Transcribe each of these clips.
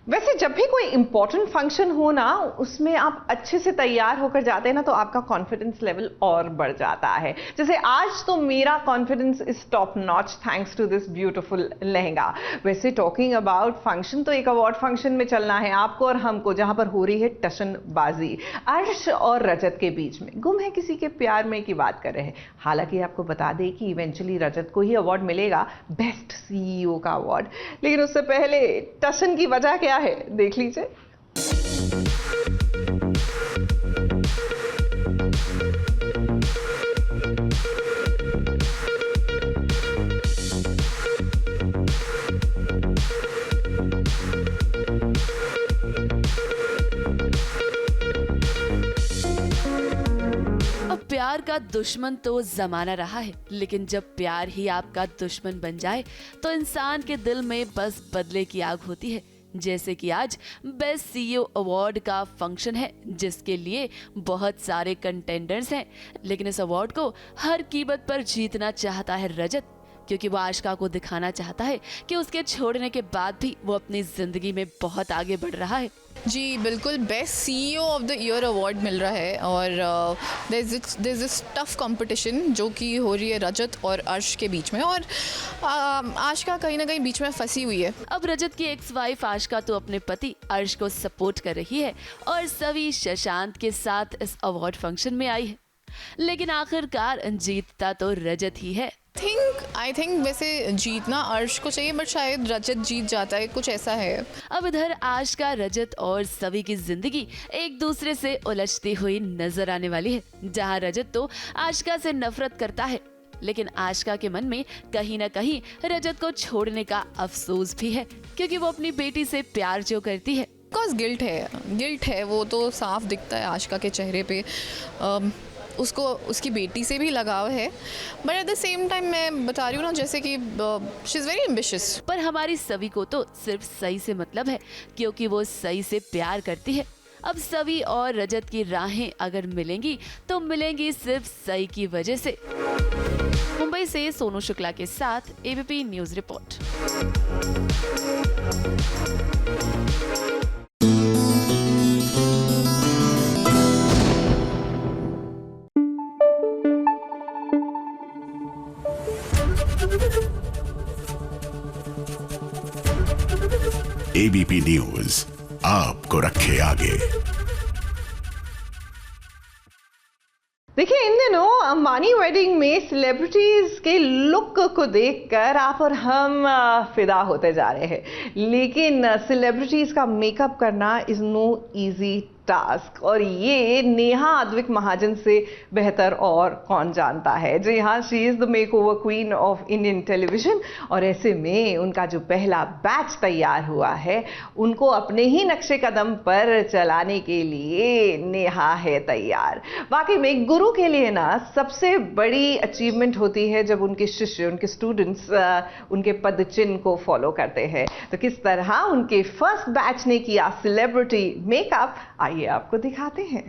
वैसे जब भी कोई इंपॉर्टेंट फंक्शन हो ना, उसमें आप अच्छे से तैयार होकर जाते हैं ना, तो आपका कॉन्फिडेंस लेवल और बढ़ जाता है। जैसे आज तो मेरा confidence is top notch thanks to this beautiful lehenga. वैसे टॉकिंग अबाउट फंक्शन, तो एक अवार्ड फंक्शन में चलना है आपको और हमको, जहां पर हो रही है टशनबाजी। अर्श और रजत के बीच में गुम है किसी के प्यार में की बात कर रहे हैं। हालांकि आपको बता दें कि इवेंचुअली रजत को ही अवार्ड मिलेगा, बेस्ट सीईओ का अवार्ड। लेकिन उससे पहले टशन की वजह क्या है, देख लीजिए। अब प्यार का दुश्मन तो जमाना रहा है, लेकिन जब प्यार ही आपका दुश्मन बन जाए तो इंसान के दिल में बस बदले की आग होती है। जैसे कि आज बेस्ट सीईओ अवार्ड का फंक्शन है, जिसके लिए बहुत सारे कंटेंडर्स हैं, लेकिन इस अवार्ड को हर कीमत पर जीतना चाहता है रजत, क्योंकि वो आशिका को दिखाना चाहता है कि उसके छोड़ने के बाद भी वो अपनी जिंदगी में बहुत आगे बढ़ रहा है। जी बिल्कुल, best CEO of the year award मिल रहा है और there is this tough competition जो कि हो रही है रजत और अर्श के बीच में, और आशिका कहीं ना कहीं बीच में फंसी हुई है। अब रजत की एक्स वाइफ आशिका तो अपने पति अर्श को सपोर्ट कर रही है और सभी शशांत के साथ इस अवार्ड फंक्शन में आई है, लेकिन आखिरकार जीतता तो रजत ही है। आई थिंक वैसे जीतना अर्श को चाहिए, बट शायद रजत जीत जाता है, कुछ ऐसा है। अब इधर आशिका, रजत और सभी की जिंदगी एक दूसरे से उलझती हुई नजर आने वाली है, जहां रजत तो आशिका से नफरत करता है, लेकिन आशिका के मन में कहीं न कहीं रजत को छोड़ने का अफसोस भी है, क्योंकि वो अपनी बेटी से प्यार जो करती है। बिकॉज गिल्ट है, वो तो साफ दिखता है आशिका के चेहरे पे। उसको उसकी बेटी से भी लगाव है, but at the same time मैं बता रही हूँ ना, जैसे कि शी इज़ वेरी एम्बिशियस। पर हमारी सभी को तो सिर्फ सही से मतलब है, क्योंकि वो सही से प्यार करती है। अब सभी और रजत की राहें अगर मिलेंगी तो मिलेंगी सिर्फ सही की वजह से। मुंबई से सोनू शुक्ला के साथ ABP news report. ABP news आपको रखे आगे। देखिए, इन दिनों अंबानी वेडिंग में सेलिब्रिटीज के लुक को देखकर आप और हम फिदा होते जा रहे हैं, लेकिन सेलिब्रिटीज का मेकअप करना इज नो इजी टास्क, और ये नेहा अद्विक महाजन से बेहतर और कौन जानता है। जी हाँ, she is the makeover queen of Indian television, और ऐसे में उनका जो पहला बैच तैयार हुआ है, उनको अपने ही नक्शे कदम पर चलाने के लिए नेहा है तैयार। वाकई में गुरु के लिए ना सबसे बड़ी अचीवमेंट होती है जब उनके शिष्य, उनके स्टूडेंट्स उनके पद चिन्ह को फॉलो करते हैं। तो किस तरह उनके फर्स्ट बैच ने किया सेलिब्रिटी मेकअप, आइए आपको दिखाते हैं।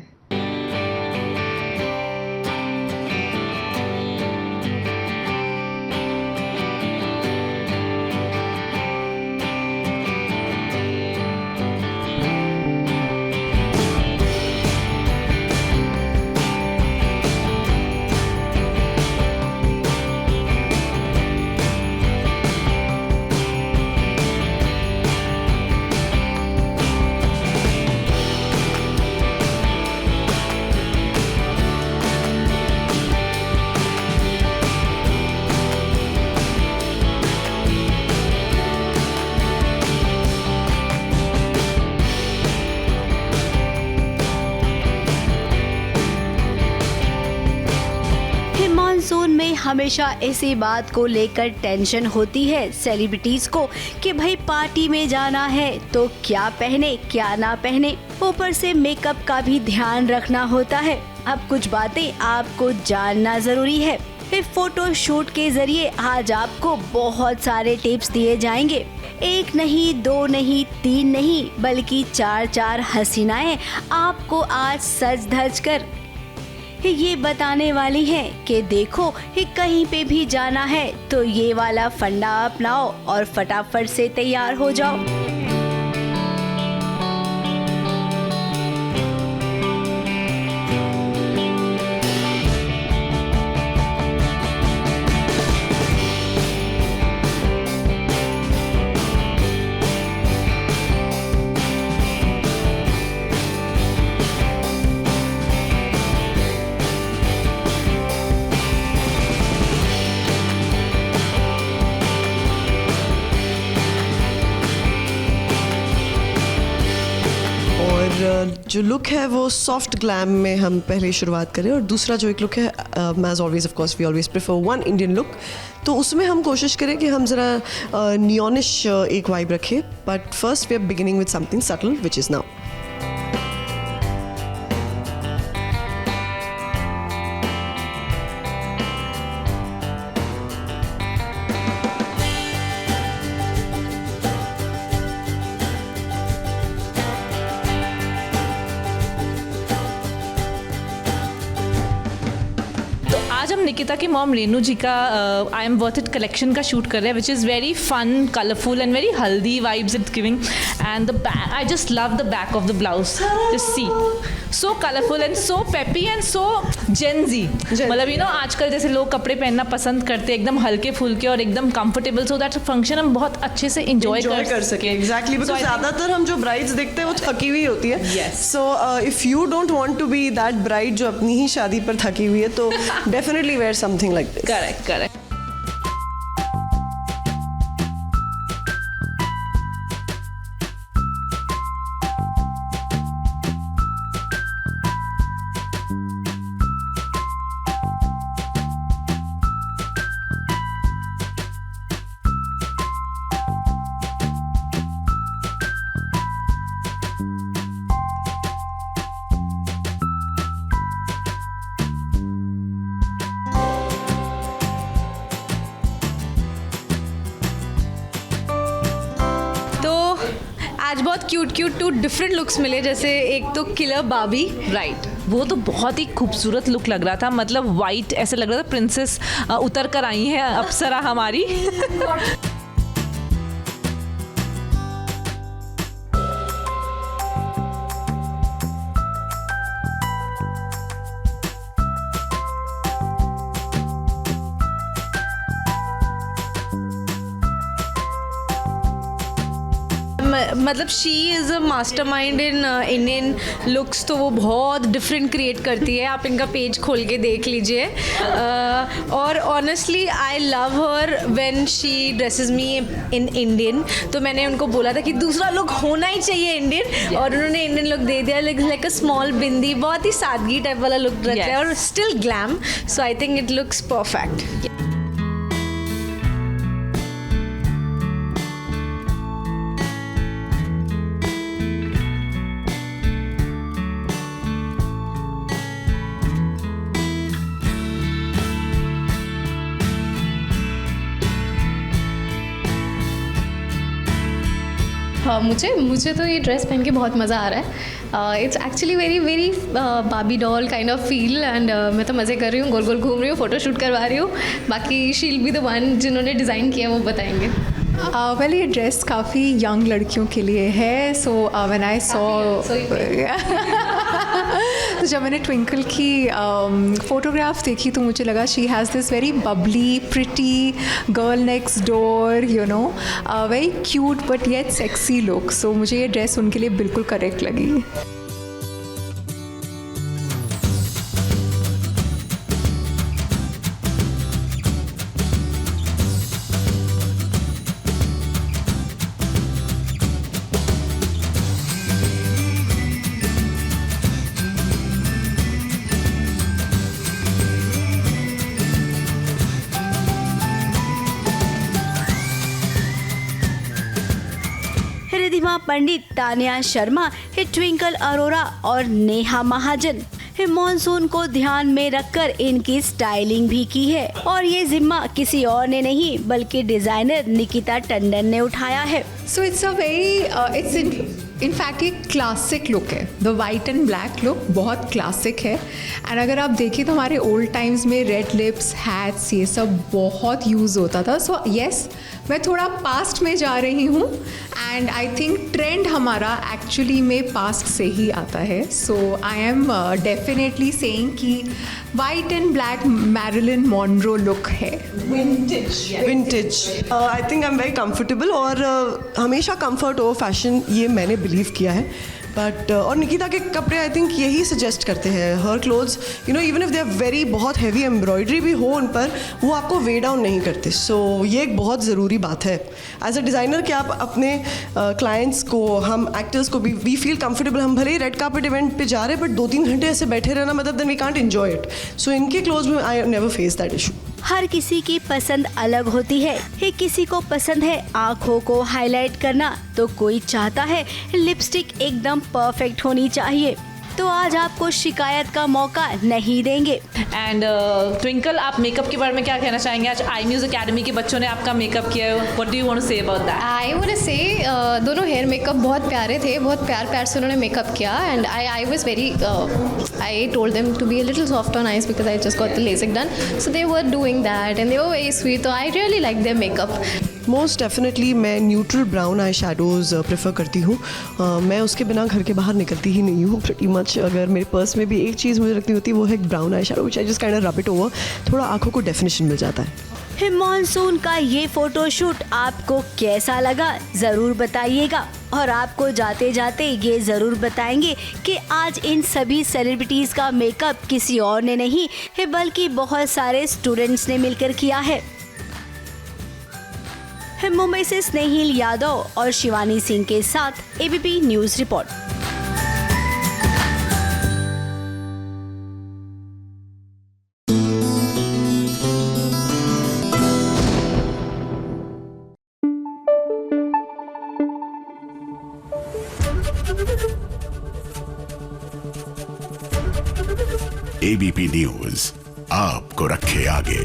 मानसून में हमेशा इसी बात को लेकर टेंशन होती है सेलिब्रिटीज को कि भाई पार्टी में जाना है तो क्या पहने क्या ना पहने, ऊपर से मेकअप का भी ध्यान रखना होता है। अब कुछ बातें आपको जानना जरूरी है। फोटो शूट के जरिए आज आपको बहुत सारे टिप्स दिए जाएंगे। एक नहीं, दो नहीं, तीन नहीं, बल्कि चार हसीनाएं आपको आज सज धज कर ये बताने वाली हैं कि देखो कहीं पे भी जाना है तो ये वाला फंडा अपनाओ और फटाफट से तैयार हो जाओ। जो लुक है वो सॉफ्ट ग्लैम में हम पहले शुरुआत करें, और दूसरा जो एक लुक है, as always of course we always prefer one Indian look, तो उसमें हम कोशिश करें कि हम ज़रा नियॉनिश एक वाइब रखें. But first we are beginning with something subtle which is now. आज हम निकिता की मॉम रेनू जी का I am worth it collection का शूट कर रहे हैं, which is very fun, colourful and very healthy vibes it's giving. And the I just love the back of the blouse. Just see, so colourful and so peppy and so Gen Z. मतलब you know आजकल जैसे लोग कपड़े पहनना पसंद करते हैं, एकदम हल्के फुल्के और एकदम कंफर्टेबल, सो दैट फंक्शन हम बहुत अच्छे से इंजॉय कर सकें. एग्जैक्टली, बिकॉज ज़्यादातर हम जो ब्राइड्स देखते हैं वो थकी हुई होती है. Yes. So if you don't want to be that bride जो अपनी ही शादी पर थकी हुई है, तो definitely wear something like this. Correct correct. आज बहुत क्यूट टू डिफरेंट लुक्स मिले, जैसे एक तो किलर बाबी. राइट, वो तो बहुत ही खूबसूरत लुक लग रहा था. मतलब वाइट ऐसे लग रहा था प्रिंसेस उतर कर आई हैं, अप्सरा हमारी. मतलब she is a mastermind in Indian looks, तो वो बहुत डिफरेंट क्रिएट करती है. आप इनका पेज खोल के देख लीजिए. और honestly I love her when she dresses me in Indian. तो मैंने उनको बोला था कि दूसरा लुक होना ही चाहिए इंडियन, और उन्होंने इंडियन लुक दे दिया. लाइक अ स्मॉल बिंदी, बहुत ही सादगी टाइप वाला लुक रखा है, और still glam. So I think it looks perfect. मुझे तो ये ड्रेस पहन के बहुत मज़ा आ रहा है. इट्स एक्चुअली वेरी बाबी doll kind of feel, and मैं तो मज़े कर रही हूँ, गोल गोल घूम रही हूँ, फ़ोटो शूट करवा रही हूँ. बाकी she will be the one जिन्होंने डिज़ाइन किया वो बताएंगे. वेल ये ड्रेस काफ़ी यंग लड़कियों के लिए है. सो व्हेन आई सॉ तो जब मैंने ट्विंकल की फ़ोटोग्राफ देखी तो मुझे लगा she has this very bubbly pretty girl next door, you know, very cute but yet sexy look. So मुझे ये ड्रेस उनके लिए बिल्कुल करेक्ट लगी. रिद्धिमा पंडित, तानिया शर्मा, ट्विंकल अरोरा और नेहा महाजन मॉनसून को ध्यान में रखकर इनकी स्टाइलिंग भी की है, और ये जिम्मा किसी और ने नहीं बल्कि डिजाइनर निकिता टंडन ने उठाया है. So it's a very it's in fact एक क्लासिक लुक है. The white and black look बहुत क्लासिक है. एंड अगर आप देखें तो हमारे ओल्ड टाइम्स में रेड लिप्स, हैट्स, ये सब बहुत यूज़ होता था. सो येस, मैं थोड़ा पास्ट में जा रही हूँ, एंड आई थिंक ट्रेंड हमारा एक्चुअली में पास्ट से ही आता है. So I am definitely saying कि white and black Marilyn Monroe look है. Vintage. I think I am very comfortable, और हमेशा कंफर्ट ओवर फैशन ये मैंने बिलीव किया है. बट और निकिता के कपड़े आई थिंक यही सजेस्ट करते हैं. हर clothes you know even if they are very बहुत हैवी एम्ब्रॉयडरी भी हो उन पर, वो आपको वे डाउन नहीं करते. सो ये एक बहुत ज़रूरी बात है एज अ डिज़ाइनर कि आप अपने क्लाइंट्स को, हम एक्टर्स को भी वी फील कंफर्टेबल. हम भले ही रेड कार्पेट इवेंट पे जा रहे हैं बट 2-3 घंटे ऐसे बैठे रहना मतलब then we can't enjoy it. So इनके क्लोथ्स में I never face that issue. हर किसी की पसंद अलग होती है. किसी को पसंद है आँखों को हाईलाइट करना, तो कोई चाहता है लिपस्टिक एकदम परफेक्ट होनी चाहिए. तो आज आपको शिकायत का मौका नहीं देंगे. एंड ट्विंकल, आप मेकअप के बारे में क्या कहना चाहेंगे? आज आई म्यूजिक अकेडमी के बच्चों ने आपका मेकअप किया है. What do you want to say about that? I would say दोनों हेयर मेकअप बहुत प्यारे थे, बहुत प्यार से उन्होंने मेकअप किया. And I was very I told them to be a little soft on eyes because I just got the LASIK done. So they were doing that and they were very sweet. तो I really like their makeup. Most definitely मैं neutral brown eye shadows prefer करती हूँ. मैं उसके बिना घर के बाहर निकलती ही नहीं हूँ प्रीटी मच. अगर मेरे पर्स में भी एक चीज़ मुझे रखनी होती है वो है brown eye shadow which I just kind of rub it over. थोड़ा आंखों को डेफिनेशन मिल जाता है. मॉनसून का ये फोटोशूट आपको कैसा लगा ज़रूर बताइएगा. और आपको जाते जाते ये ज़रूर बताएंगे कि आज इन सभी सेलिब्रिटीज़ का मेकअप किसी और ने नहीं बल्कि बहुत सारे स्टूडेंट्स ने मिलकर किया है. मुंबई से स्नेहिल यादव और शिवानी सिंह के साथ ABP news report. ABP news आपको रखे आगे.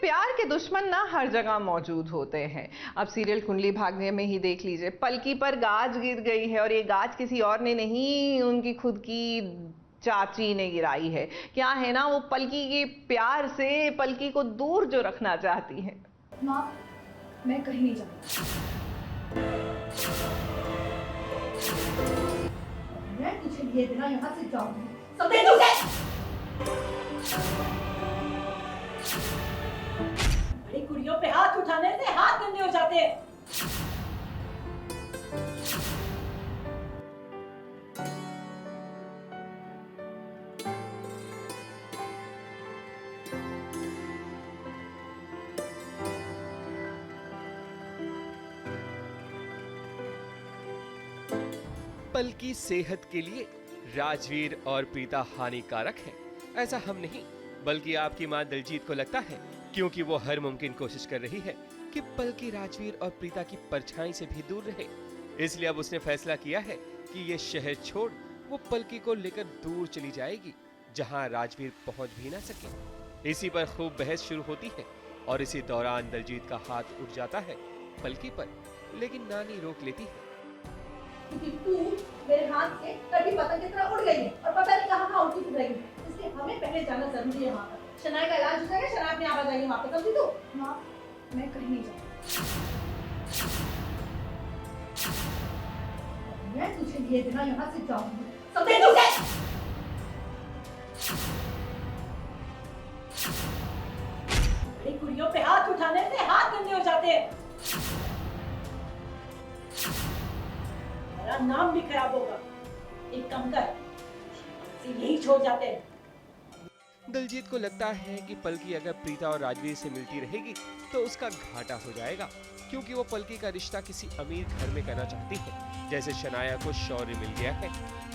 प्यार के दुश्मन ना हर जगह मौजूद होते हैं. अब सीरियल कुंडली भाग्य में ही देख लीजिए, पलकी पर गाज गिर गई है और ये गाज किसी और ने नहीं, उनकी खुद की चाची ने गिराई है. क्या है ना, वो पलकी के प्यार से पलकी को दूर जो रखना चाहती है. माँ, मैं कहीं नहीं जाऊंगी. मैं तुझे ये देना यहाँ से जाऊंगी. समझे तुझे? बड़ी कुड़ियों पे हाथ उठाने से हाथ गंदे हो जाते हैं. पल की सेहत के लिए राजवीर और प्रीता हानिकारक है, ऐसा हम नहीं बल्कि आपकी मां दिलजीत को लगता है, क्योंकि वो हर मुमकिन कोशिश कर रही है कि पलकी राजवीर और प्रीता की परछाई से भी दूर रहे. इसलिए अब उसने फैसला किया है कि ये शहर छोड़ वो पलकी को लेकर दूर चली जाएगी, जहां राजवीर पहुंच भी ना सके. इसी पर खूब बहस शुरू होती है और इसी दौरान दिलजीत का हाथ उठ जाता है पलकी पर, लेकिन नानी रोक लेती है. तू मेरे हाथ से कभी पतंग की तरह उड़ गई है और पता नहीं कहाँ उड़ती फिर रही है. इसलिए हमें पहले जाना जरूरी है वहाँ पर. शनाया का इलाज हो जाएगा, शनाया अपने आप आ जाएगी वहाँ पे. समझी तू? माँ, मैं कहीं नहीं जाऊँगी. मैं तुझे ये देना यहाँ से जाऊँगी. समझे तुझे? बड़ी कुड़ियों पे हाथ उठाने से हाथ गंदे हो जाते हैं. मेरा नाम भी खराब होगा. एक काम कर, यही छोड़ जाते हैं. दिलजीत को लगता है कि पलकी अगर प्रीता और राजवीर से मिलती रहेगी तो उसका घाटा हो जाएगा, क्योंकि वो पलकी का रिश्ता किसी अमीर घर में करना चाहती है, जैसे शनाया को शौर्य मिल गया है.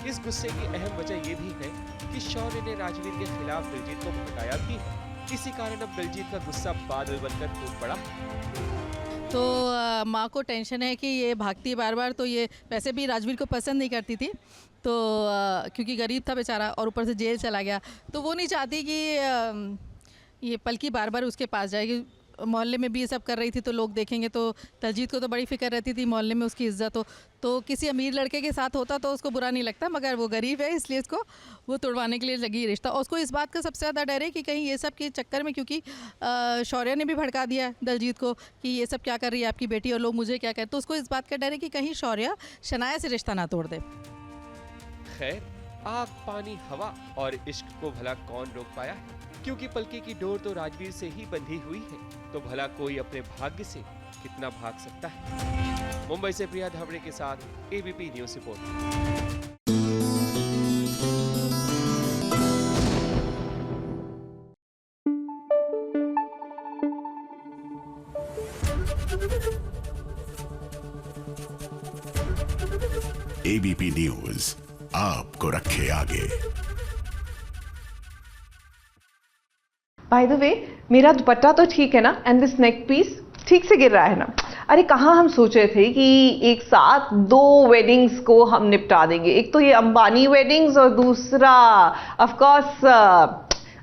इस गुस्से की अहम वजह ये भी है कि शौर्य ने राजवीर के खिलाफ दिलजीत को भड़काया भी है. इसी कारण अब दिलजीत का गुस्सा बादल बनकर फूट पड़ा. तो माँ को टेंशन है कि ये भागती है बार बार, तो ये वैसे भी राजवीर को पसंद नहीं करती थी, तो क्योंकि गरीब था बेचारा और ऊपर से जेल चला गया, तो वो नहीं चाहती कि ये पलकी बार बार उसके पास जाएगी. मोहल्ले में भी ये सब कर रही थी तो लोग देखेंगे, तो दिलजीत को तो बड़ी फिक्र रहती थी मोहल्ले में उसकी इज्जत हो. तो किसी अमीर लड़के के साथ होता तो उसको बुरा नहीं लगता, मगर वो गरीब है इसलिए इसको वो तोड़वाने के लिए लगी रिश्ता. और उसको इस बात का सबसे ज़्यादा डर है कि कहीं ये सब के चक्कर में, क्योंकि शौर्य ने भी भड़का दिया दिलजीत को कि ये सब क्या कर रही है आपकी बेटी और लोग मुझे क्या कहते, तो उसको इस बात का डर है कि कहीं शौर्य शनाया से रिश्ता ना तोड़ दे. खैर, आग पानी हवा और इश्क को भला कौन रोक पाया है, क्योंकि पलकी की डोर तो राजवीर से ही बंधी हुई है, तो भला कोई अपने भाग्य से कितना भाग सकता है। मुंबई से प्रिया धावड़े के साथ ABP news report. ABP news आपको रखे आगे। बाय द वे, मेरा दुपट्टा तो ठीक है ना, एंड दिस नेक पीस ठीक से गिर रहा है ना? अरे कहाँ हम सोच रहे थे कि एक साथ 2 वेडिंग्स को हम निपटा देंगे। एक तो ये अंबानी वेडिंग्स और दूसरा ऑफ कोर्स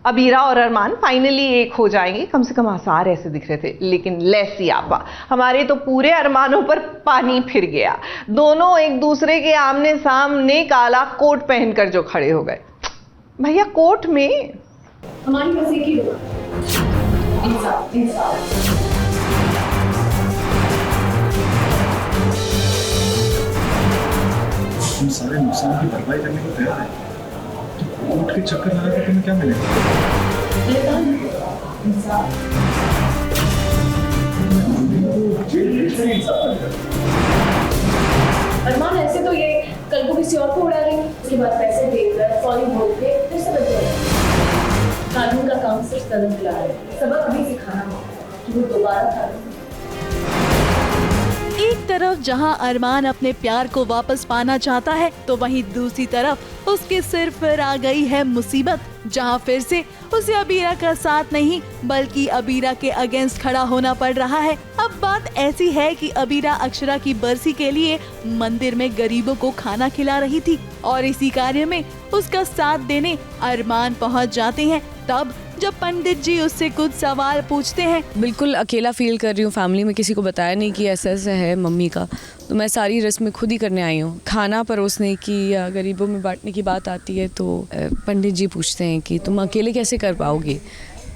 अबीरा और अरमान फाइनली एक हो जाएंगे। कम से कम आसार ऐसे दिख रहे थे, लेकिन लेसी आपा, हमारे तो पूरे अरमानों पर पानी फिर गया। दोनों एक दूसरे के आमने सामने काला कोट पहनकर जो खड़े हो गए। भैया कोट में हमारी बस एक ही इंसाफ इंसाफ। तुम सारे नुकसान की भरपाई करने को तैयार है। कोर्ट के चक्कर लगा के तुम्हें क्या मिलेगा? अरमान ऐसे तो ये कल को किसी और को उड़ा देंगे, उसके बाद पैसे देकर सॉरी बोल के फिर समझ जाएगा। कानून का काम सिर्फ कदम दिला है, सबक भी सिखाना है कि वो दोबारा कानून। एक तरफ जहां अरमान अपने प्यार को वापस पाना चाहता है, तो वहीं दूसरी तरफ उसके सिर पर आ गई है मुसीबत, जहां फिर से उसे अबीरा का साथ नहीं बल्कि अबीरा के अगेंस्ट खड़ा होना पड़ रहा है। अब बात ऐसी है कि अबीरा अक्षरा की बरसी के लिए मंदिर में गरीबों को खाना खिला रही थी और इसी कार्य में उसका साथ देने अरमान पहुंच जाते हैं। तब जब पंडित जी उससे कुछ सवाल पूछते हैं। बिल्कुल अकेला फील कर रही हूँ, फैमिली में किसी को बताया नहीं कि ऐसा ऐसा है मम्मी का, तो मैं सारी रस्में खुद ही करने आई हूँ। खाना परोसने की या गरीबों में बांटने की बात आती है तो पंडित जी पूछते हैं कि तुम अकेले कैसे कर पाओगे।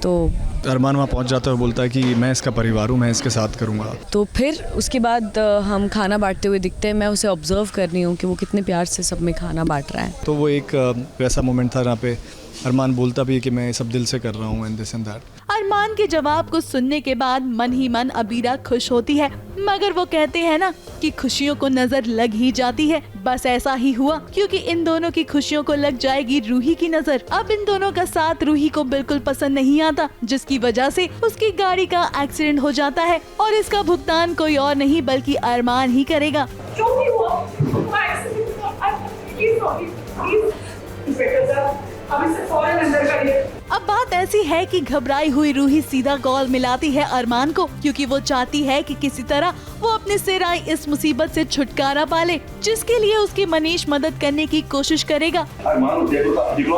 तो अरमान वहाँ पहुँच जाता है और बोलता है कि मैं इसका परिवार हूँ, मैं इसके साथ करूँगा। तो फिर उसके बाद हम खाना बांटते हुए दिखते हैं। मैं उसे ऑब्जर्व कर रही हूँ कि वो कितने प्यार से सब में खाना बांट रहा है। तो वो एक वैसा मोमेंट था जहाँ पे अरमान बोलता भी है कि मैं सब दिल से कर रहा हूँ एंड दिस एंड दैट। अरमान के जवाब को सुनने के बाद मन ही मन अबीरा खुश होती है, मगर वो कहते हैं ना कि खुशियों को नजर लग ही जाती है। बस ऐसा ही हुआ, क्योंकि इन दोनों की खुशियों को लग जाएगी रूही की नजर। अब इन दोनों का साथ रूही को बिल्कुल पसंद नहीं आता, जिसकी वजह से उसकी गाड़ी का एक्सीडेंट हो जाता है और इसका भुगतान कोई और नहीं बल्कि अरमान ही करेगा। अब बात ऐसी है कि घबराई हुई रूही सीधा कॉल मिलाती है अरमान को, क्योंकि वो चाहती है कि किसी तरह वो अपने सिर आई इस मुसीबत से छुटकारा पाले, जिसके लिए उसकी मनीष मदद करने की कोशिश करेगा। अरमान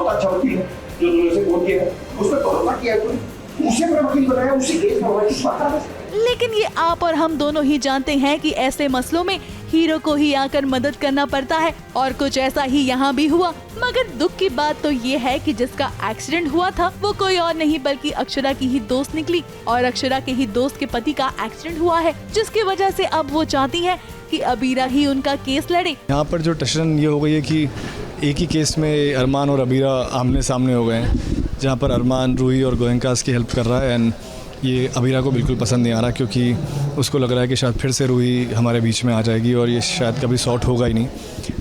अच्छा वकील है जो तुमने उसे फोन किया है, उसने तोड़ना किया है, उसे मेरा वकील बनाया, उसी केस में। लेकिन ये आप और हम दोनों ही जानते हैं कि ऐसे मसलों में हीरो को ही आकर मदद करना पड़ता है, और कुछ ऐसा ही यहाँ भी हुआ। मगर दुख की बात तो ये है कि जिसका एक्सीडेंट हुआ था वो कोई और नहीं बल्कि अक्षरा की ही दोस्त निकली, और अक्षरा के ही दोस्त के पति का एक्सीडेंट हुआ है, जिसकी वजह से अब वो चाहती है कि अबीरा ही उनका केस लड़े। यहाँ पर जो टेंशन ये हो गई है कि एक ही केस में अरमान और अबीरा आमने सामने हो गए हैं, जहाँ पर अरमान रूही और गोयंकास की हेल्प कर रहा है एंड ये अबीरा को बिल्कुल पसंद नहीं आ रहा, क्योंकि उसको लग रहा है कि शायद फिर से रूही हमारे बीच में आ जाएगी और ये शायद कभी सॉर्ट होगा ही नहीं।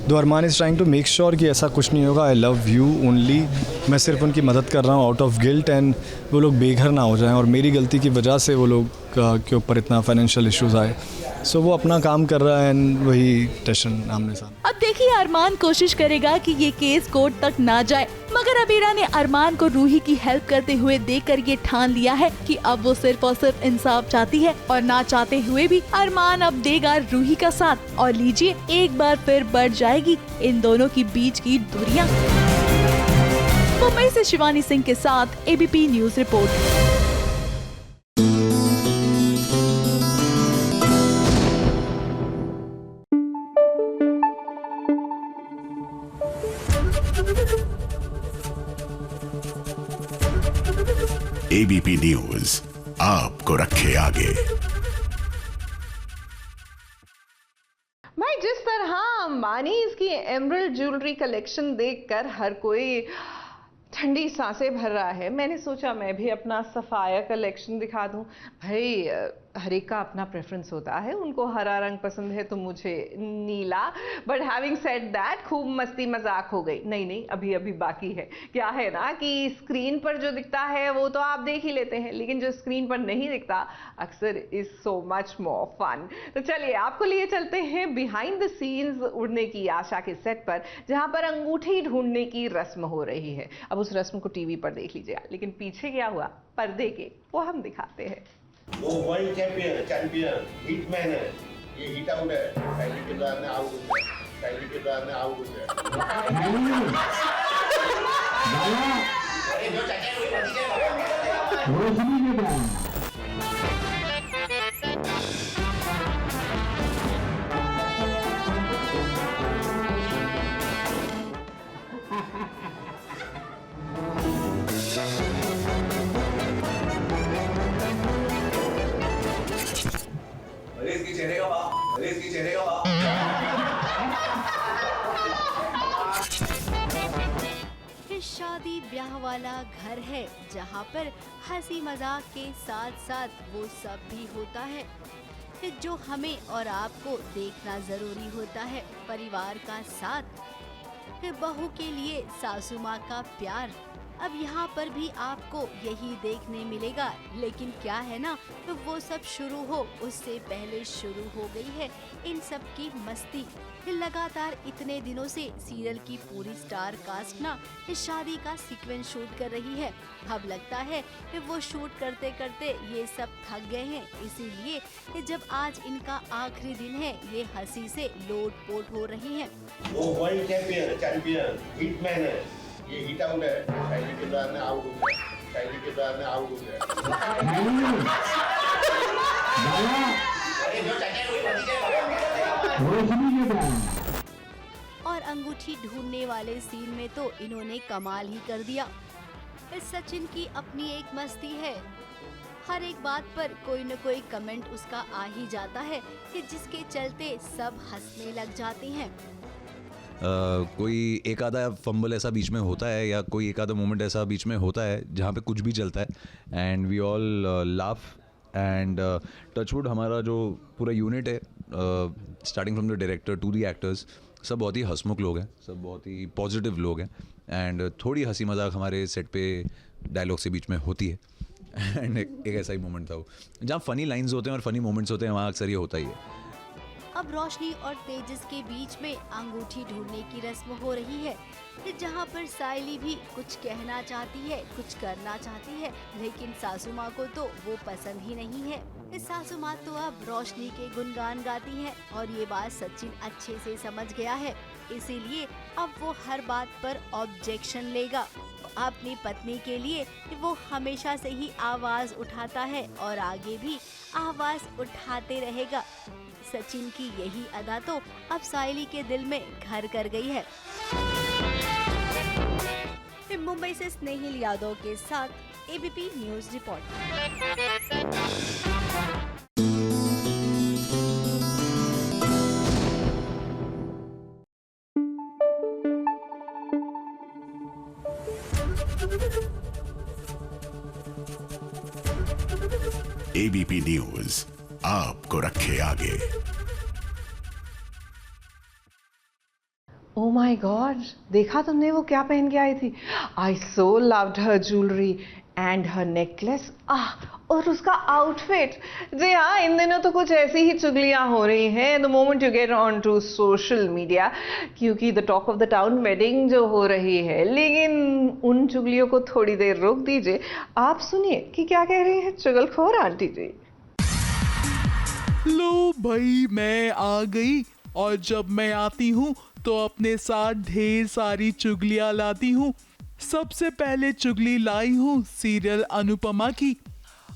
दो Armaan is trying to make sure कि ऐसा कुछ नहीं होगा। आई लव यू ओनली, मैं सिर्फ उनकी मदद कर रहा हूँ आउट ऑफ गिल्ट, एंड वो लोग बेघर ना हो जाएं और मेरी गलती की वजह से वो लोग के ऊपर इतना फाइनेंशियल इश्यूज़ आए। सो वो अपना काम कर रहा है एंड वही टेंशन आमने सामने। अब देखिए अरमान कोशिश करेगा कि ये केस कोर्ट तक ना जाए, मगर अबीरा ने अरमान को रूही की हेल्प करते हुए देखकर ये ठान लिया है कि अब वो सिर्फ और सिर्फ इंसाफ चाहती है, और ना चाहते हुए भी अरमान अब देगा रूही का साथ, और लीजिए एक बार फिर बढ़ जाएगी इन दोनों की बीच की दूरियां। मुंबई से शिवानी सिंह के साथ ABP news report. ABP news आपको रखे आगे। भाई जिस तरह अंबानी इसकी एमरल्ड ज्वेलरी कलेक्शन देखकर हर कोई ठंडी सांसें भर रहा है। मैंने सोचा मैं भी अपना सफाया कलेक्शन दिखा दूं। भाई हर एक का अपना प्रेफरेंस होता है, उनको हरा रंग पसंद है तो मुझे नीला। बट हैविंग सेड दैट, खूब मस्ती मजाक हो गई। नहीं, अभी बाकी है। क्या है ना कि स्क्रीन पर जो दिखता है वो तो आप देख ही लेते हैं, लेकिन जो स्क्रीन पर नहीं दिखता अक्सर is so much more fun. तो चलिए आपको लिए चलते हैं बिहाइंड द सीन्स उड़ने की आशा के सेट पर, जहां पर अंगूठी ढूंढने की रस्म हो रही है। अब उस रस्म को टीवी पर देख लीजिए, लेकिन पीछे क्या हुआ पर्दे के, वो हम दिखाते हैं। वो वर्ल्ड चैंपियन हिटमैन है, ये हिट आउट है, पहले के बाद में आउट हो गया, पहले के बाद में आउट हो गया। अरे जो चाहिए वही बन गया। इसकी चेहरे का बाप, इसकी चेहरे का बाप। शादी ब्याह वाला घर है जहाँ पर हंसी मजाक के साथ साथ वो सब भी होता है जो हमें और आपको देखना जरूरी होता है। परिवार का साथ, बहू के लिए सासू माँ का प्यार। अब यहाँ पर भी आपको यही देखने मिलेगा, लेकिन क्या है ना, तो वो सब शुरू हो उससे पहले शुरू हो गई है इन सब की मस्ती। लगातार इतने दिनों से सीरियल की पूरी स्टार कास्ट ना शादी का सीक्वेंस शूट कर रही है। अब लगता है कि वो शूट करते करते ये सब थक गए हैं, इसीलिए जब आज इनका आखिरी दिन है ये हंसी से लोटपोट हो रही हैं। वो वर्ल्ड चैंपियन हिटमैन है, ये हिट आउट है, पहले के बाद में आउट हो गया, पहले के बाद में आउट हो गया। अरे जो चाहिए वही बन गया। और अंगूठी ढूंढने वाले सीन में तो इन्होंने कमाल ही कर दिया। सचिन की अपनी एक मस्ती है, हर एक बात पर कोई न कोई कमेंट उसका आ ही जाता है कि जिसके चलते सब हंसने लग जाते हैं। कोई एक आधा फंबल ऐसा बीच में होता है या कोई एक आधा मोमेंट ऐसा बीच में होता है जहाँ पे कुछ भी चलता है and we all laugh and touchwood हमारा जो पूरा यूनिट है starting from the director to the actors सब बहुत ही हंसमुख लोग हैं, सब बहुत ही पॉजिटिव लोग हैं एंड थोड़ी हंसी मजाक हमारे सेट पे डायलॉग से बीच में होती है एंड एक ऐसा ही मोमेंट था वो जहाँ फ़नी लाइंस होते हैं और फनी मोमेंट्स होते हैं, वहाँ अक्सर ये होता ही है। अब रोशनी और तेजस के बीच में अंगूठी ढूंढने की रस्म हो रही है, जहां पर सायली भी कुछ कहना चाहती है, कुछ करना चाहती है, लेकिन सासू माँ को तो वो पसंद ही नहीं है। सासू माँ तो अब रोशनी के गुणगान गाती हैं और ये बात सचिन अच्छे से समझ गया है, इसीलिए अब वो हर बात पर ऑब्जेक्शन लेगा। अपनी पत्नी के लिए वो हमेशा से ही आवाज उठाता है और आगे भी आवाज उठाते रहेगा। सचिन की यही अदा तो अब सायली के दिल में घर कर गई है। मुंबई से स्नेहिल यादव के साथ ABP news report. ABP news आपको रखे आगे। Oh my God, देखा तुमने वो क्या पहन के आई थी? I so loved her jewelry and her necklace. और उसका आउटफिट। जी हाँ, इन दिनों तो कुछ ऐसी ही चुगलियाँ हो रही हैं the moment you get on to social media, क्योंकि the talk of the town wedding जो हो रही है। लेकिन उन चुगलियों को थोड़ी देर रोक दीजिए, आप सुनिए कि क्या कह रही है चुगलखोर आंटी जी। लो भाई, मैं आ गई और जब मैं आती हूँ तो अपने साथ ढेर सारी चुगलियाँ लाती हूँ। सबसे पहले चुगली लाई हूँ सीरियल अनुपमा की।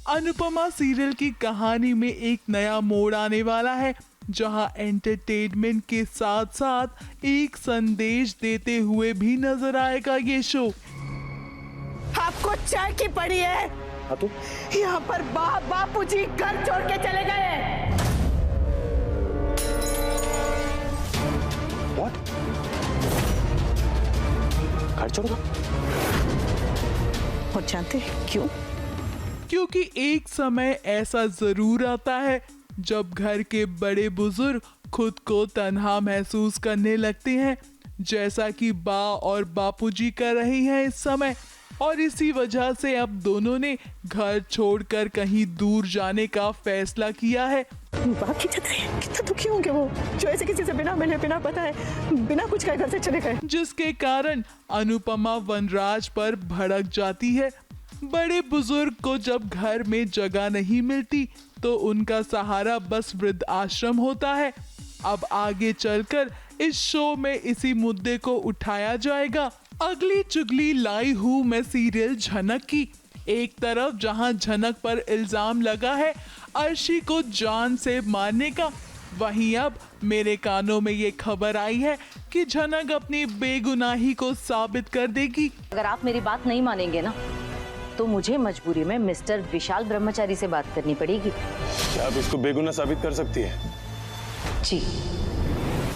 अनुपमा सीरियल की कहानी में एक नया मोड़ आने वाला है, जहां एंटरटेनमेंट के साथ साथ एक संदेश देते हुए भी नजर आएगा ये शो। आपको चाय की पड़ी है? हाँ तो यहाँ पर बापूजी घर छोड़ के चले गए। What? घर छोड़ दो? और जानते हैं क्यों? क्योंकि एक समय ऐसा जरूर आता है जब घर के बड़े बुजुर्ग खुद को तन्हा महसूस करने लगते हैं, जैसा कि बा और बापूजी कर रही हैं इस समय। और इसी वजह से अब दोनों ने घर छोड़कर कहीं दूर जाने का फैसला किया है। बाकी कितना दुखी होंगे वो, जो ऐसे किसी से बिना मिले, बिना पता है, बिना कुछ कहे घर से चले गए। जिसके कारण अनुपमा वनराज पर भड़क जाती है। बड़े बुजुर्ग को जब घर में जगह नहीं मिलती तो उनका सहारा बस वृद्ध आश्रम होता है। अब आगे चलकर इस शो में इसी मुद्दे को उठाया जाएगा। अगली चुगली लाई हूँ मैं सीरियल झनक की। एक तरफ जहां झनक पर इल्जाम लगा है अर्शी को जान से मारने का, वहीं अब मेरे कानों में ये खबर आई है कि झनक अपनी बेगुनाही को साबित कर देगी। अगर आप मेरी बात नहीं मानेंगे ना तो मुझे मजबूरी में मिस्टर विशाल ब्रह्मचारी से बात करनी पड़ेगी। क्या आप इसको बेगुनाह साबित कर सकती है? जी।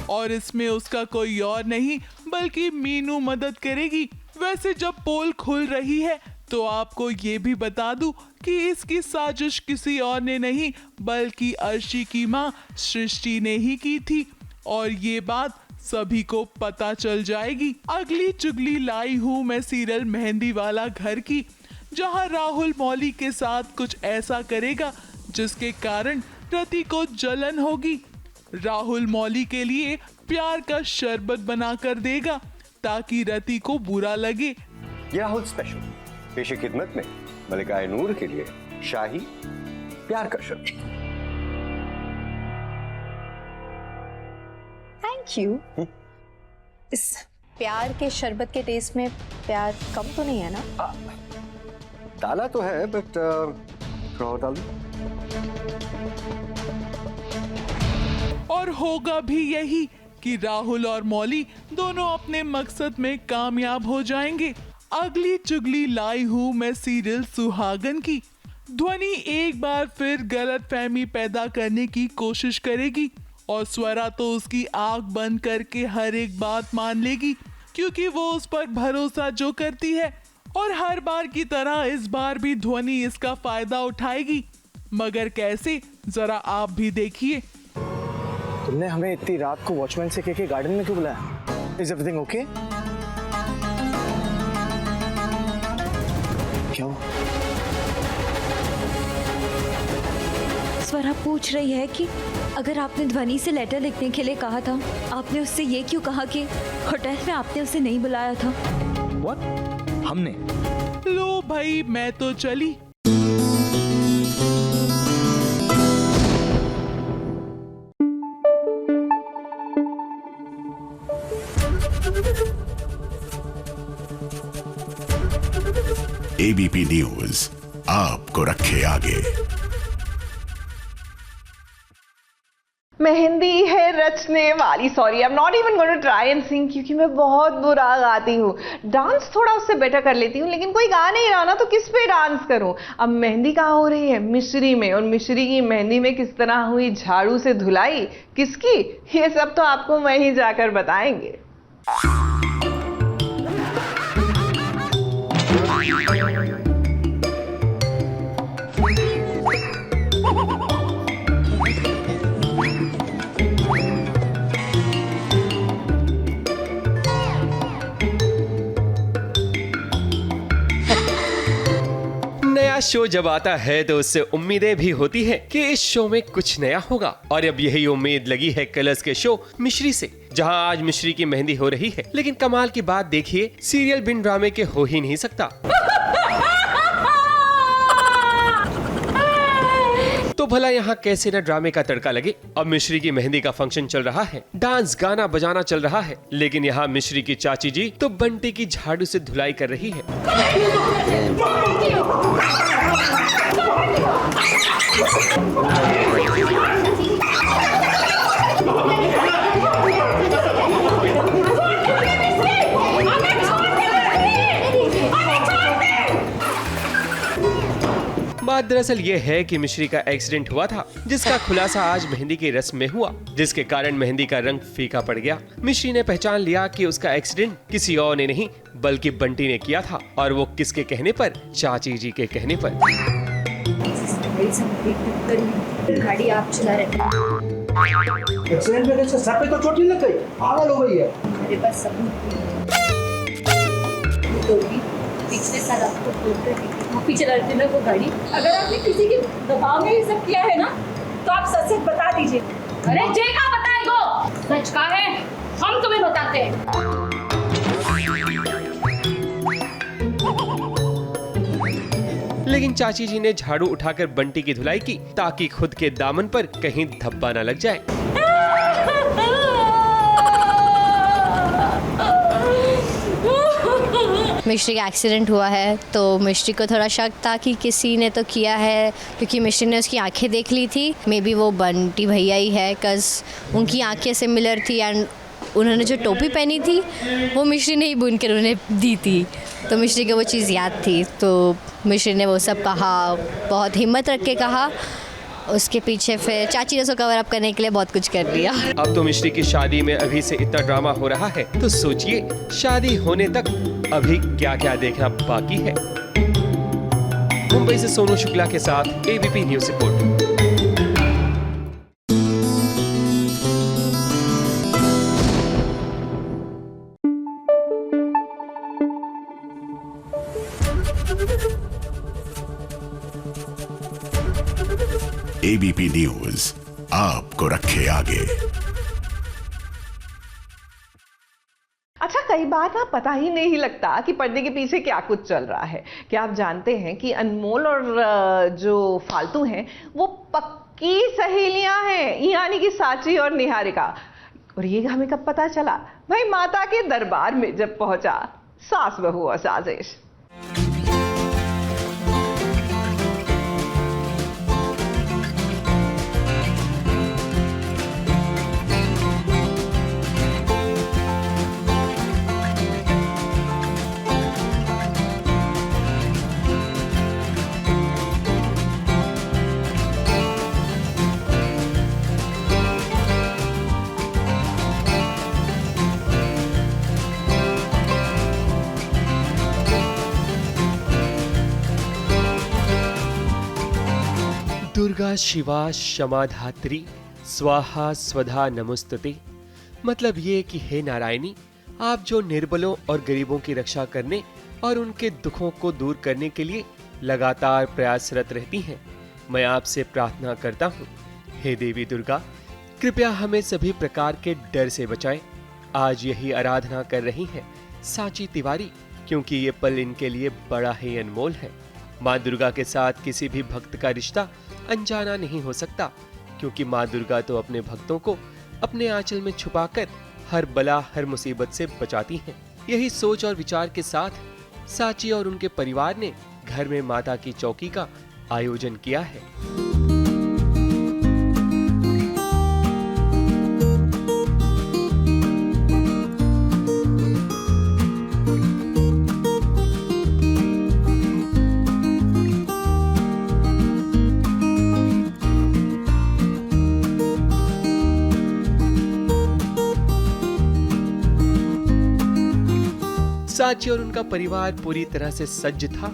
और इसमें उसका कोई और नहीं बल्कि मीनू मदद करेगी। वैसे जब पोल खुल रही है तो आपको ये भी बता दूं कि इसकी साजिश किसी और ने नहीं बल्कि अर्शी की मां सृष्टि ने ही की थी, और ये बात सभी को पता चल जाएगी। अगली चुगली लाई हूँ मैं सीरियल मेहंदी वाला घर की, जहां राहुल मौली के साथ कुछ ऐसा करेगा जिसके कारण रति को जलन होगी। राहुल मौली के लिए प्यार का शरबत बनाकर देगा ताकि रति को बुरा लगे। ये राहुल स्पेशल पेशे खिदमत में मलिका नूर के लिए शाही प्यार का शरबत। Thank you. इस प्यार के शरबत के टेस्ट में प्यार कम तो नहीं है ना? डाला तो है बट थोड़ा और डाल दो। और होगा भी यही कि राहुल और मौली दोनों अपने मकसद में कामयाब हो जाएंगे। अगली चुगली लाई हूँ मैं सीरियल सुहागन की। ध्वनि एक बार फिर गलतफहमी पैदा करने की कोशिश करेगी और स्वरा तो उसकी आंख बंद करके हर एक बात मान लेगी, क्योंकि वो उस पर भरोसा जो करती है। और हर बार की तरह इस बार भी ध्वनि इसका फायदा उठाएगी, मगर कैसे, जरा आप भी देखिए। तुमने हमें इतनी रात को वॉचमैन से कह के गार्डन में क्यों बुलाया? Is everything okay? क्या हुआ? स्वरा पूछ रही है कि अगर आपने ध्वनि से लेटर लिखने के लिए कहा था, आपने उससे ये क्यों कहा कि होटल में आपने उसे नहीं बुलाया था? What? हमने? लो भाई, मैं तो चली। एबीपी न्यूज आपको रखे आगे। मेहंदी है रचने वाली, sorry I am not even going to try and sing, क्योंकि मैं बहुत बुरा गाती हूँ। डांस थोड़ा उससे बेटर कर लेती हूँ, लेकिन कोई गा नहीं रहा ना तो किस पे डांस करूँ। अब मेहंदी कहाँ हो रही है? मिश्री में। और मिश्री की मेहंदी में किस तरह हुई झाड़ू से धुलाई, किसकी, ये सब तो आपको वहीं जाकर बताएंगे। नया शो जब आता है तो उससे उम्मीदें भी होती है कि इस शो में कुछ नया होगा, और अब यही उम्मीद लगी है कलर्स के शो मिश्री से, जहां आज मिश्री की मेहंदी हो रही है। लेकिन कमाल की बात देखिए, सीरियल बिन ड्रामे के हो ही नहीं सकता। तो भला यहाँ कैसे न ड्रामे का तड़का लगे। अब मिश्री की मेहंदी का फंक्शन चल रहा है, डांस गाना बजाना चल रहा है, लेकिन यहाँ मिश्री की चाची जी तो बंटी की झाड़ू से धुलाई कर रही है। बात दरअसल ये है कि मिश्री का एक्सीडेंट हुआ था, जिसका खुलासा आज मेहंदी की रस्म में हुआ, जिसके कारण मेहंदी का रंग फीका पड़ गया। मिश्री ने पहचान लिया कि उसका एक्सीडेंट किसी और ने नहीं बल्कि बंटी ने किया था, और वो किसके कहने पर? चाची जी के कहने पर। गाड़ी आप चला रहे एक्सीडेंट में कैसे सर पे तो चोट नहीं लग गई? पागल हो गई है। मेरे पास सबूत तो भी पिछले साल आपको काफी चला रहे थे ना वो गाड़ी। अगर आपने किसी के दबाव में ये सब किया है ना तो आप सच सच बता दीजिए। अरे जे का बताएगो, सच का है हम तुम्हें बताते हैं। लेकिन चाची जी ने झाड़ू उठाकर बंटी की धुलाई की ताकि खुद के दामन पर कहीं धब्बा न लग जाए। मिश्री का एक्सीडेंट हुआ है तो मिश्री को थोड़ा शक था कि किसी ने तो किया है, क्योंकि मिश्री ने उसकी आंखें देख ली थी। मे बी वो बंटी भैया ही है, कज़ उनकी आंखें सिमिलर थी एंड उन्होंने जो टोपी पहनी थी वो मिश्री ने ही बुन कर उन्हें दी थी, तो मिश्री को वो चीज़ याद थी। तो मिश्री ने वो सब कहा, बहुत हिम्मत रख के कहा। उसके पीछे फिर चाची ने उसको कवर अप करने के लिए बहुत कुछ कर दिया। अब तो मिश्री की शादी में अभी से इतना ड्रामा हो रहा है, तो सोचिए शादी होने तक अभी क्या क्या देखना बाकी है। मुंबई से सोनू शुक्ला के साथ ABP news report. ABP news आपको रखे आगे। अच्छा, कई बार ना पता ही नहीं लगता कि पर्दे के पीछे क्या कुछ चल रहा है। क्या आप जानते हैं कि अनमोल और जो फालतू हैं वो पक्की सहेलियां हैं, यानी कि साची और निहारिका। और ये हमें कब पता चला? भाई माता के दरबार में जब पहुंचा सास बहू और साजिश। दुर्गा शिवा क्षमा धात्री स्वाहा स्वधा नमोस्तुते। मतलब ये कि हे नारायणी, आप जो निर्बलों और गरीबों की रक्षा करने और उनके दुखों को दूर करने के लिए लगातार प्रयासरत रहती हैं, मैं आपसे प्रार्थना करता हूँ, हे देवी दुर्गा, कृपया हमें सभी प्रकार के डर से बचाएं। आज यही आराधना कर रही हैं साची तिवारी, क्योंकि ये पल इनके लिए बड़ा ही अनमोल है। माँ दुर्गा के साथ किसी भी भक्त का रिश्ता अनजाना नहीं हो सकता, क्योंकि माँ दुर्गा तो अपने भक्तों को अपने आंचल में छुपाकर हर बला हर मुसीबत से बचाती हैं। यही सोच और विचार के साथ साची और उनके परिवार ने घर में माता की चौकी का आयोजन किया है। साची और उनका परिवार पूरी तरह से सज्ज था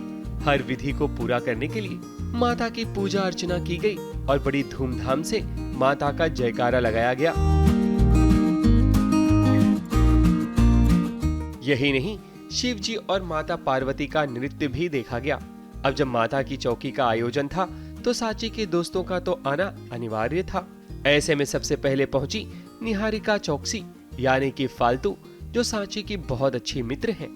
हर विधि को पूरा करने के लिए। माता की पूजा अर्चना की गई और बड़ी धूमधाम से माता का जयकारा लगाया गया। यही नहीं, शिव जी और माता पार्वती का नृत्य भी देखा गया। अब जब माता की चौकी का आयोजन था तो साची के दोस्तों का तो आना अनिवार्य था। ऐसे में सबसे पहले पहुंची निहारिका चौकसी, यानी कि फालतू, जो साची की बहुत अच्छी मित्र हैं।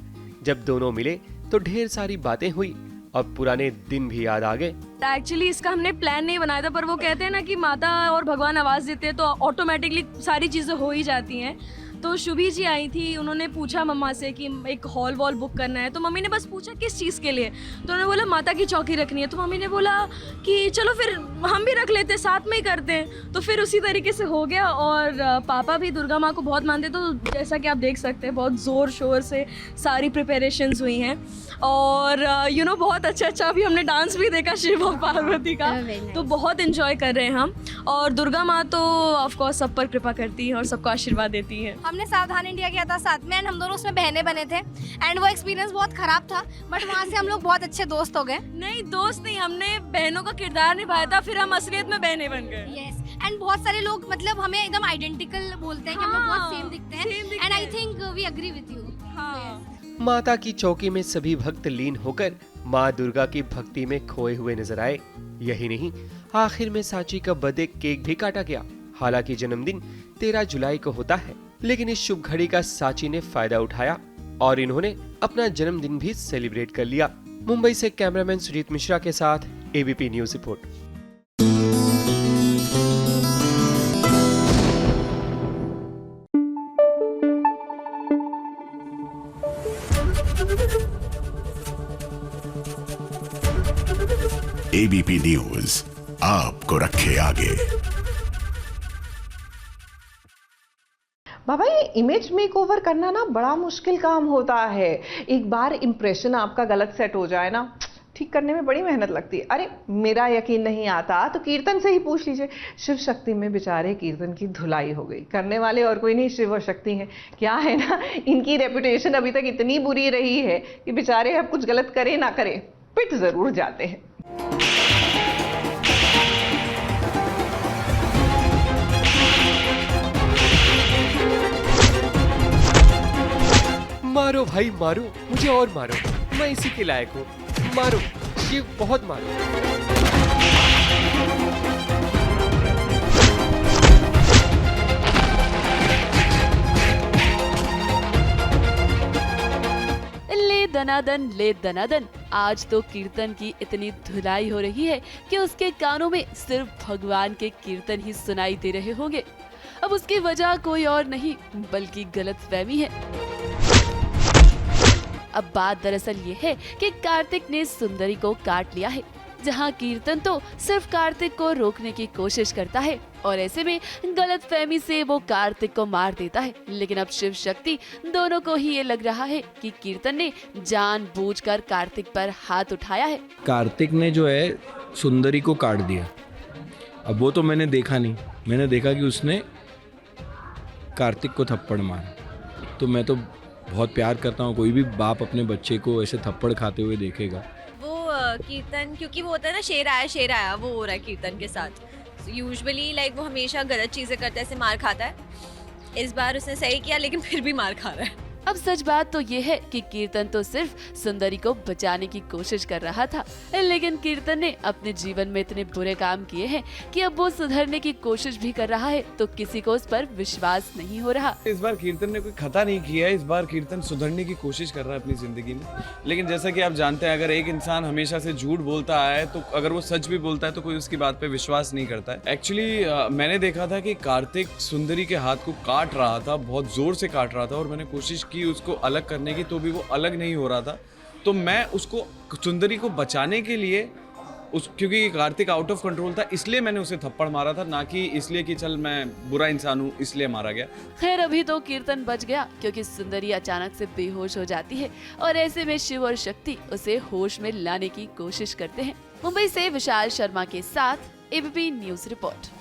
जब दोनों मिले तो ढेर सारी बातें हुई और पुराने दिन भी याद आ गए। एक्चुअली इसका हमने प्लान नहीं बनाया था, पर वो कहते हैं ना कि माता और भगवान आवाज़ देते हैं तो ऑटोमेटिकली सारी चीज़ें हो ही जाती हैं। तो शुभी जी आई थी, उन्होंने पूछा मम्मा से कि एक हॉल वॉल बुक करना है। तो मम्मी ने बस पूछा किस चीज़ के लिए, तो उन्होंने बोला माता की चौकी रखनी है। तो मम्मी ने बोला कि चलो फिर हम भी रख लेते, साथ में ही करते हैं। तो फिर उसी तरीके से हो गया। और पापा भी दुर्गा माँ को बहुत मानते, तो जैसा कि आप देख सकते हैं बहुत ज़ोर शोर से सारी प्रिपरेशंस हुई हैं। और बहुत अच्छा अभी हमने डांस भी देखा शिव और पार्वती का, तो बहुत इन्जॉय कर रहे हैं हम। और दुर्गा माँ तो ऑफकोर्स सब पर कृपा करती है और सबको आशीर्वाद देती है। हमने सावधान इंडिया किया था साथ में, एंड हम दोनों उसमें बहनें बने थे, एंड वो एक्सपीरियंस बहुत खराब था, बट वहाँ से हम लोग बहुत अच्छे दोस्त हो गए। नहीं दोस्त नहीं, हमने बहनों का किरदार निभाया था, फिर हम असलियत में बहनें बन गए। यस, एंड बहुत सारे लोग मतलब हमें एकदम आइडेंटिकल बोलते हैं कि हम लोग बहुत सेम दिखते हैं, and I think we agree with you. माता की चौकी में सभी भक्त लीन होकर माँ दुर्गा की भक्ति में खोए हुए नजर आए। यही नहीं, आखिर में सांची का बर्थडे केक भी काटा गया। हालांकि जन्मदिन 13 जुलाई को होता है, लेकिन इस शुभ घड़ी का सांची ने फायदा उठाया और इन्होंने अपना जन्मदिन भी सेलिब्रेट कर लिया। मुंबई से कैमरामैन सुजीत मिश्रा के साथ ABP news report. ABP news आपको रखे आगे। बाबा, ये इमेज मेकओवर करना ना बड़ा मुश्किल काम होता है। एक बार इंप्रेशन आपका गलत सेट हो जाए ना, ठीक करने में बड़ी मेहनत लगती है। अरे मेरा यकीन नहीं आता तो कीर्तन से ही पूछ लीजिए। शिव शक्ति में बेचारे कीर्तन की धुलाई हो गई। करने वाले और कोई नहीं, शिव और शक्ति हैं। क्या है ना, इनकी रेपुटेशन अभी तक इतनी बुरी रही है कि बेचारे अब कुछ गलत करे ना करे पिट जरूर जाते हैं। मारो भाई मारो, मुझे और मारो, मैं इसी के लायक हूँ। मारो शिव, बहुत मारो। ले दनादन। आज तो कीर्तन की इतनी धुलाई हो रही है कि उसके कानों में सिर्फ भगवान के कीर्तन ही सुनाई दे रहे होंगे। अब उसकी वजह कोई और नहीं बल्कि गलतफहमी है। अब बात दरअसल ये है कि कार्तिक ने सुंदरी को काट लिया है, जहां कीर्तन तो सिर्फ कार्तिक को रोकने की कोशिश करता है और ऐसे में गलतफहमी से वो कार्तिक को मार देता है। लेकिन अब शिव शक्ति दोनों को ही ये लग रहा है कि कीर्तन ने जानबूझकर कार्तिक पर हाथ उठाया है। कार्तिक ने जो है सुंदरी को काट दिया। अब वो तो मैंने देखा नहीं, मैंने देखा कि उसने कार्तिक को थप्पड़ मारा। तो मैं तो बहुत प्यार करता हूँ, कोई भी बाप अपने बच्चे को ऐसे थप्पड़ खाते हुए देखेगा। वो कीर्तन, क्योंकि वो होता है ना शेर आया, वो हो रहा है कीर्तन के साथ। यूजुअली लाइक वो हमेशा गलत चीज़ें करता है, ऐसे मार खाता है। इस बार उसने सही किया लेकिन फिर भी मार खा रहा है। अब सच बात तो ये है कि कीर्तन तो सिर्फ सुंदरी को बचाने की कोशिश कर रहा था, लेकिन कीर्तन ने अपने जीवन में इतने बुरे काम किए हैं कि अब वो सुधरने की कोशिश भी कर रहा है तो किसी को उस पर विश्वास नहीं हो रहा। इस बार कीर्तन ने कोई खता नहीं किया है, इस बार कीर्तन सुधरने की कोशिश कर रहा है अपनी जिंदगी में। लेकिन जैसा कि आप जानते हैं, अगर एक इंसान हमेशा से झूठ बोलता है तो अगर वो सच भी बोलता है तो कोई उसकी बात पे विश्वास नहीं करता है। एक्चुअली मैंने देखा था कि कार्तिक सुंदरी के हाथ को काट रहा था, बहुत जोर से काट रहा था, और मैंने कोशिश की उसको अलग करने की, तो भी वो अलग नहीं हो रहा था। तो मैं उसको, सुंदरी को बचाने के लिए क्योंकि कार्तिक आउट ऑफ कंट्रोल था, इसलिए मैंने उसे थप्पड़ मारा था, ना कि इसलिए कि चल मैं बुरा इंसान हूँ इसलिए मारा गया। खैर अभी तो कीर्तन बच गया क्योंकि सुंदरी अचानक से बेहोश हो जाती है और ऐसे में शिव और शक्ति उसे होश में लाने की कोशिश करते हैं। मुंबई से विशाल शर्मा के साथ ABP news report.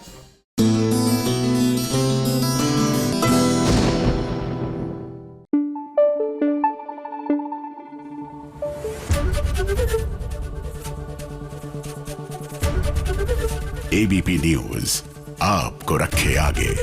ABP news आपको रखे आगे।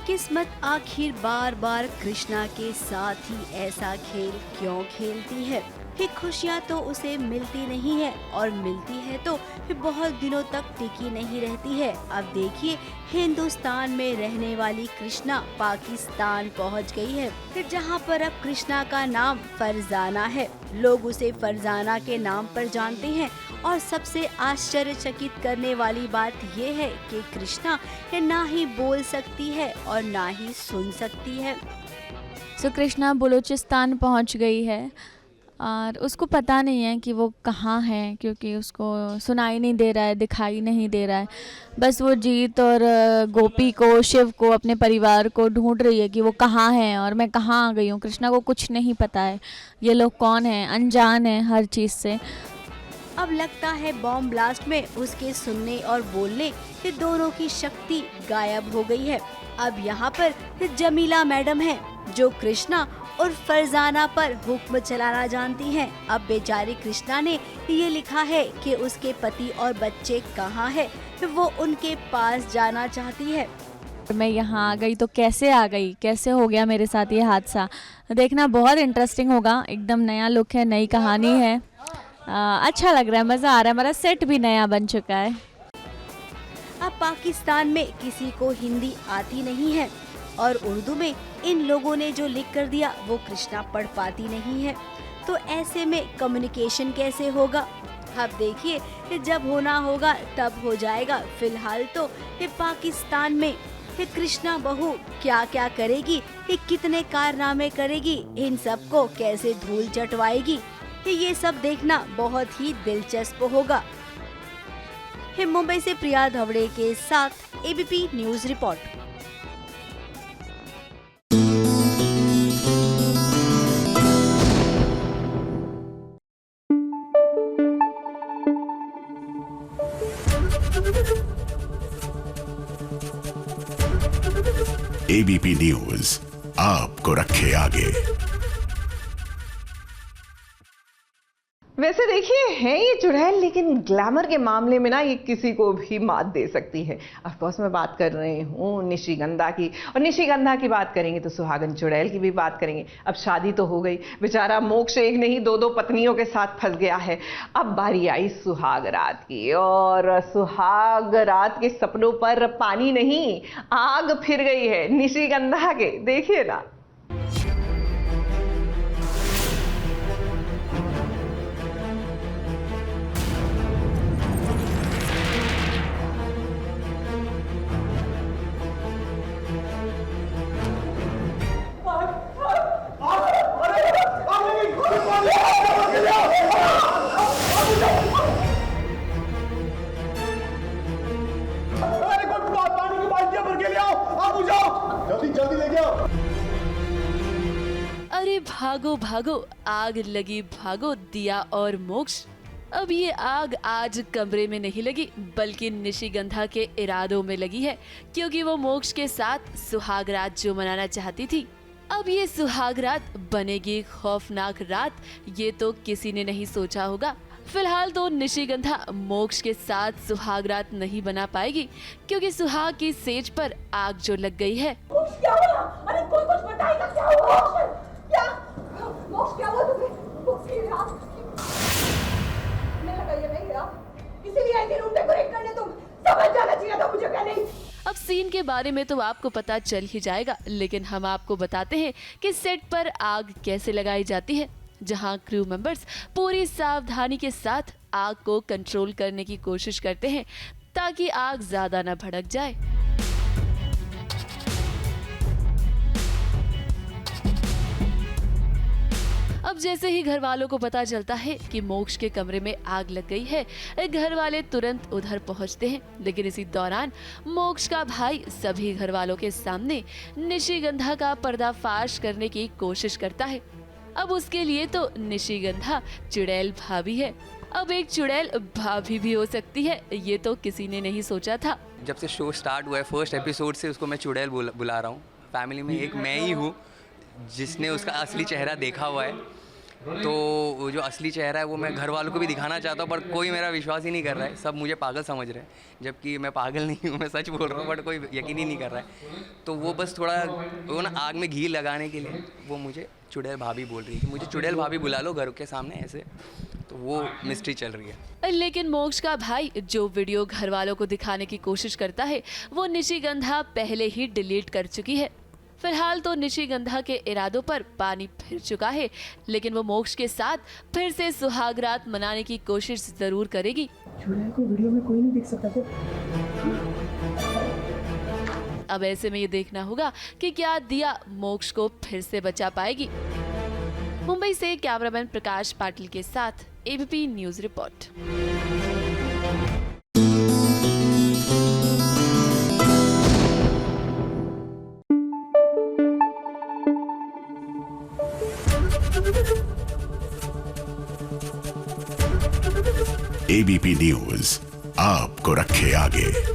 किस्मत आखिर बार बार कृष्णा के साथ ही ऐसा खेल क्यों खेलती है? कि खुशियाँ तो उसे मिलती नहीं है और मिलती है तो बहुत दिनों तक टिकी नहीं रहती है। अब देखिए हिंदुस्तान में रहने वाली कृष्णा पाकिस्तान पहुंच गई है, जहां पर अब कृष्णा का नाम फरजाना है। लोग उसे फरजाना के नाम पर जानते हैं और सबसे आश्चर्यचकित करने वाली बात ये है कि कृष्णा ना ही बोल सकती है और ना ही सुन सकती है। सो कृष्णा बलूचिस्तान पहुंच गई है और उसको पता नहीं है कि वो कहाँ है, क्योंकि उसको सुनाई नहीं दे रहा है, दिखाई नहीं दे रहा है। बस वो जीत और गोपी को, शिव को, अपने परिवार को ढूंढ रही है कि वो कहाँ हैं और मैं कहाँ आ गई हूँ। कृष्णा को कुछ नहीं पता है ये लोग कौन हैं, अनजान है हर चीज़ से। अब लगता है बॉम्ब ब्लास्ट में उसके सुनने और बोलने ये दोनों की शक्ति गायब हो गई है। अब यहाँ पर जमीला मैडम है जो कृष्णा और फरजाना पर हुक्म चलाना जानती हैं। अब बेचारी कृष्णा ने ये लिखा है कि उसके पति और बच्चे कहाँ हैं, वो उनके पास जाना चाहती है। मैं यहाँ आ गई तो कैसे आ गई, कैसे हो गया मेरे साथ ये हादसा, देखना बहुत इंटरेस्टिंग होगा। एकदम नया लुक है, नई कहानी है, अच्छा लग रहा है, मज़ा आ रहा है। हमारा सेट भी नया बन चुका है। अब पाकिस्तान में किसी को हिंदी आती नहीं है और उर्दू में इन लोगों ने जो लिख कर दिया वो कृष्णा पढ़ पाती नहीं है, तो ऐसे में कम्युनिकेशन कैसे होगा। अब देखिए जब होना होगा तब हो जाएगा। फिलहाल तो ये पाकिस्तान में ये कृष्णा बहू क्या क्या करेगी, ये कितने कारनामे करेगी, इन सब को कैसे धूल चटवाएगी, ये सब देखना बहुत ही दिलचस्प होगा। मुंबई से प्रिया धवड़े के साथ ABP news report. ABP news आपको रखे आगे। वैसे देखिए है ये चुड़ैल, लेकिन ग्लैमर के मामले में ना ये किसी को भी मात दे सकती है। ऑफ कोर्स मैं बात कर रही हूँ निशिगंधा की, और निशिगंधा की बात करेंगे तो सुहागन चुड़ैल की भी बात करेंगे। अब शादी तो हो गई, बेचारा मोक्ष एक नहीं दो पत्नियों के साथ फंस गया है। अब बारी आई सुहाग रात की, और सुहाग रात के सपनों पर पानी नहीं आग फिर गई है निशिगंधा के। देखिए ना। अरे भागो भागो, आग लगी भागो, दिया और मोक्ष। अब ये आग आज कमरे में नहीं लगी बल्कि निशिगंधा के इरादों में लगी है, क्योंकि वो मोक्ष के साथ सुहाग रात जो मनाना चाहती थी, अब ये सुहाग रात बनेगी खौफनाक रात, ये तो किसी ने नहीं सोचा होगा। फिलहाल तो निशिगंधा मोक्ष के साथ सुहाग रात नहीं बना पाएगी, क्योंकि सुहाग की सेज पर आग जो लग गई है। क्या हुआ? अरे कोई कुछ बताएगा क्या हुआ? क्या? मोक्ष क्या हुआ तुम्हें? मोक्ष की रात मैं लगा ये नहीं गिरा, इसीलिए आई थी रूम डेकोरेट करने। तुम समझ जाना चाहिए था मुझे पहले ही। अब सीन के बारे में तो आपको पता चल ही जाएगा, लेकिन हम आपको बताते हैं कि सेट पर आग कैसे लगाई जाती है, जहां क्रू मेंबर्स पूरी सावधानी के साथ आग को कंट्रोल करने की कोशिश करते हैं ताकि आग ज्यादा न भड़क जाए। अब जैसे ही घर वालों को पता चलता है कि मोक्ष के कमरे में आग लग गई है, घर वाले तुरंत उधर पहुंचते हैं। लेकिन इसी दौरान मोक्ष का भाई सभी घर वालों के सामने निशिगंधा का पर्दाफाश करने की कोशिश करता है। अब उसके लिए तो निशिगंधा चुड़ैल भाभी है, अब एक चुड़ैल भाभी भी हो सकती है, ये तो किसी ने नहीं सोचा था। जब से शो स्टार्ट हुआ है फर्स्ट एपिसोड से उसको मैं चुड़ैल बुला रहा हूँ। फैमिली में एक मैं ही हूँ जिसने उसका असली चेहरा देखा हुआ है, तो वो जो असली चेहरा है वो मैं घर वालों को भी दिखाना चाहता हूँ, पर कोई मेरा विश्वास ही नहीं कर रहा है। सब मुझे पागल समझ रहे हैं, जबकि मैं पागल नहीं हूँ, मैं सच बोल रहा हूँ, बट कोई यकीन ही नहीं कर रहा है। तो वो बस थोड़ा वो ना आग में घी लगाने के लिए वो मुझे चुड़ैल भाभी बोल रही है कि मुझे चुड़ैल भाभी बुला लो घर के सामने ऐसे। तो वो मिस्ट्री चल रही है। लेकिन मोक्ष का भाई जो वीडियो घर वालों को दिखाने की कोशिश करता है वो निशिगंधा पहले ही डिलीट कर चुकी है। फिलहाल तो निशिगंधा के इरादों पर पानी फिर चुका है, लेकिन वो मोक्ष के साथ फिर से सुहागरात मनाने की कोशिश जरूर करेगी। चुड़ैल को वीडियो में कोई नहीं देख सकता क्या? अब ऐसे में ये देखना होगा कि क्या दिया मोक्ष को फिर से बचा पाएगी। मुंबई से कैमरामैन प्रकाश पाटिल के साथ ABP news report. ABP news आपको रखे आगे।